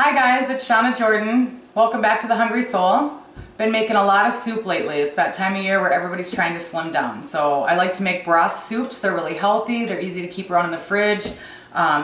Hi guys, it's Shawna Jordan. Welcome back to The Hungry Soul. Been making a lot of soup lately. It's that time of year where everybody's trying to slim down. So I like to make broth soups. They're really healthy. They're easy to keep around in the fridge.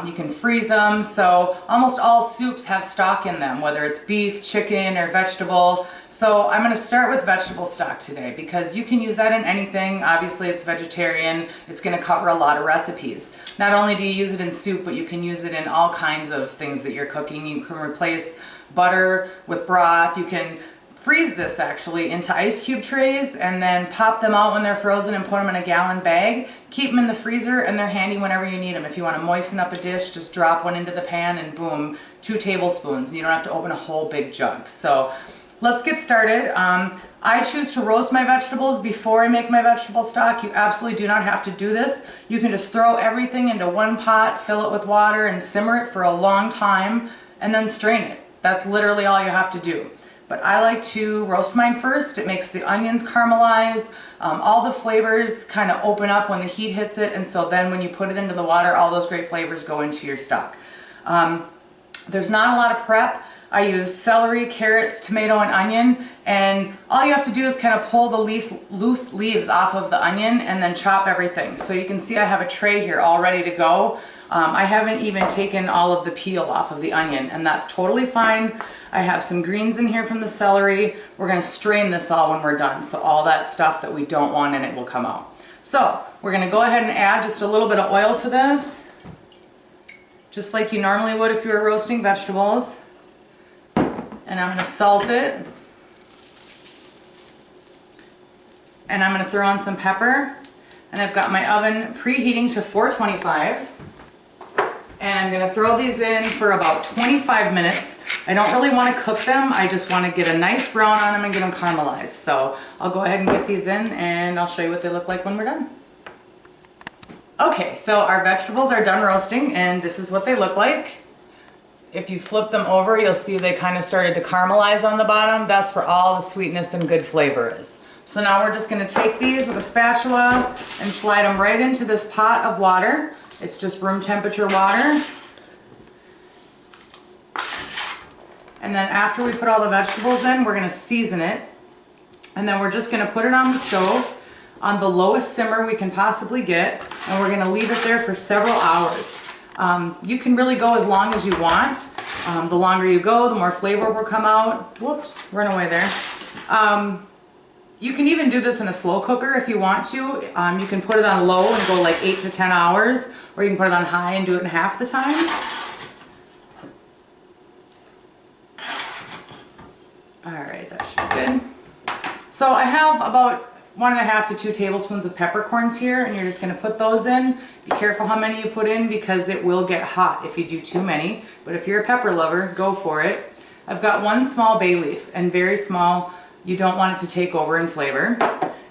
You can freeze them. So almost all soups have stock in them, whether it's beef, chicken, or vegetable. So I'm going to start with vegetable stock today because you can use that in anything. Obviously it's vegetarian. It's going to cover a lot of recipes. Not only do you use it in soup, but you can use it in all kinds of things that you're cooking. You can replace butter with broth. You can freeze this actually into ice cube trays and then pop them out when they're frozen and put them in a gallon bag. Keep them in the freezer and they're handy whenever you need them. If you want to moisten up a dish, just drop one into the pan and boom, 2 tablespoons. And you don't have to open a whole big jug. So let's get started. I choose to roast my vegetables before I make my vegetable stock. You absolutely do not have to do this. You can just throw everything into one pot, fill it with water and simmer it for a long time and then strain it. That's literally all you have to do. But I like to roast mine first. It makes the onions caramelize. All the flavors kind of open up when the heat hits it, and so then when you put it into the water, all those great flavors go into your stock. There's not a lot of prep. I use celery, carrots, tomato, and onion, and all you have to do is kind of pull the loose leaves off of the onion and then chop everything. So you can see I have a tray here all ready to go. I haven't even taken all of the peel off of the onion, and that's totally fine. I have some greens in here from the celery. We're going to strain this all when we're done, so all that stuff that we don't want in it will come out. So we're going to go ahead and add just a little bit of oil to this, just like you normally would if you were roasting vegetables. And I'm going to salt it. And I'm going to throw on some pepper. And I've got my oven preheating to 425. And I'm going to throw these in for about 25 minutes. I don't really want to cook them. I just want to get a nice brown on them and get them caramelized. So I'll go ahead and get these in and I'll show you what they look like when we're done. Okay, so our vegetables are done roasting and this is what they look like. If you flip them over, you'll see they kind of started to caramelize on the bottom. That's where all the sweetness and good flavor is. So now we're just going to take these with a spatula and slide them right into this pot of water. It's just room temperature water. And then after we put all the vegetables in, we're going to season it. And then we're just going to put it on the stove on the lowest simmer we can possibly get. And we're going to leave it there for several hours. You can really go as long as you want. The longer you go, the more flavor will come out. Whoops, run away there. You can even do this in a slow cooker if you want to. You can put it on low and go like 8 to 10 hours, or you can put it on high and do it in half the time. Alright, that should be good. So I have about 1.5 to 2 tablespoons of peppercorns here, and you're just going to put those in. Be careful how many you put in because it will get hot if you do too many, but if you're a pepper lover, go for it. I've got 1 small bay leaf, and very small. You don't want it to take over in flavor.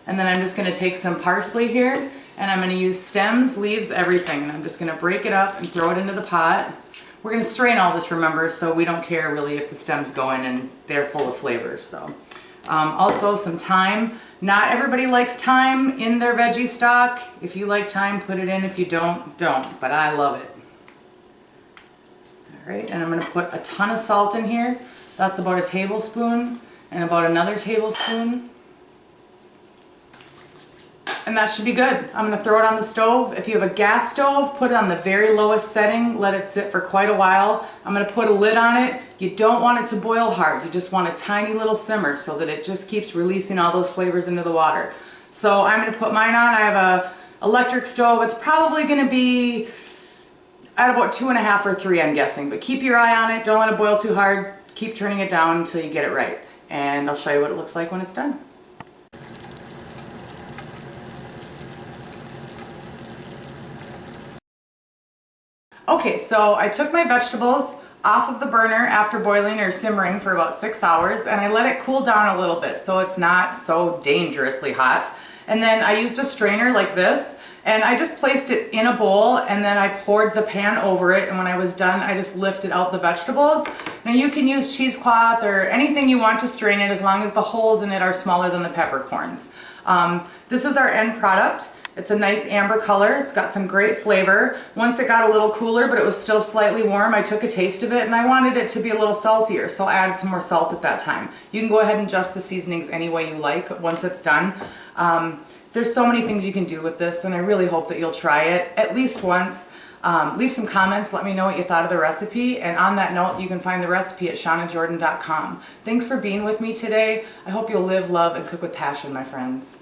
And then I'm just going to take some parsley here, and I'm going to use stems, leaves, everything, and I'm just going to break it up and throw it into the pot. We're going to strain all this, remember, so we don't care really if the stems go in and they're full of flavors. So. Also some thyme. Not everybody likes thyme in their veggie stock. If you like thyme, put it in. If you don't, don't. But I love it. Alright, and I'm going to put a ton of salt in here. That's about a tablespoon and about another tablespoon. And that should be good. I'm going to throw it on the stove. If you have a gas stove, put it on the very lowest setting. Let it sit for quite a while. I'm going to put a lid on it. You don't want it to boil hard. You just want a tiny little simmer so that it just keeps releasing all those flavors into the water. So I'm going to put mine on. I have a electric stove. It's probably going to be at about 2.5 or 3, I'm guessing. But keep your eye on it. Don't let it boil too hard. Keep turning it down until you get it right. And I'll show you what it looks like when it's done. Okay, so I took my vegetables off of the burner after boiling or simmering for about 6 hours, and I let it cool down a little bit so it's not so dangerously hot. And then I used a strainer like this, and I just placed it in a bowl, and then I poured the pan over it, and when I was done I just lifted out the vegetables. Now you can use cheesecloth or anything you want to strain it as long as the holes in it are smaller than the peppercorns. This is our end product. It's a nice amber color. It's got some great flavor. Once it got a little cooler, but it was still slightly warm, I took a taste of it and I wanted it to be a little saltier, so I added some more salt at that time. You can go ahead and adjust the seasonings any way you like once it's done. There's so many things you can do with this, and I really hope that you'll try it at least once. Leave some comments, let me know what you thought of the recipe, and on that note, you can find the recipe at shawnajordan.com. Thanks for being with me today. I hope you'll live, love, and cook with passion, my friends.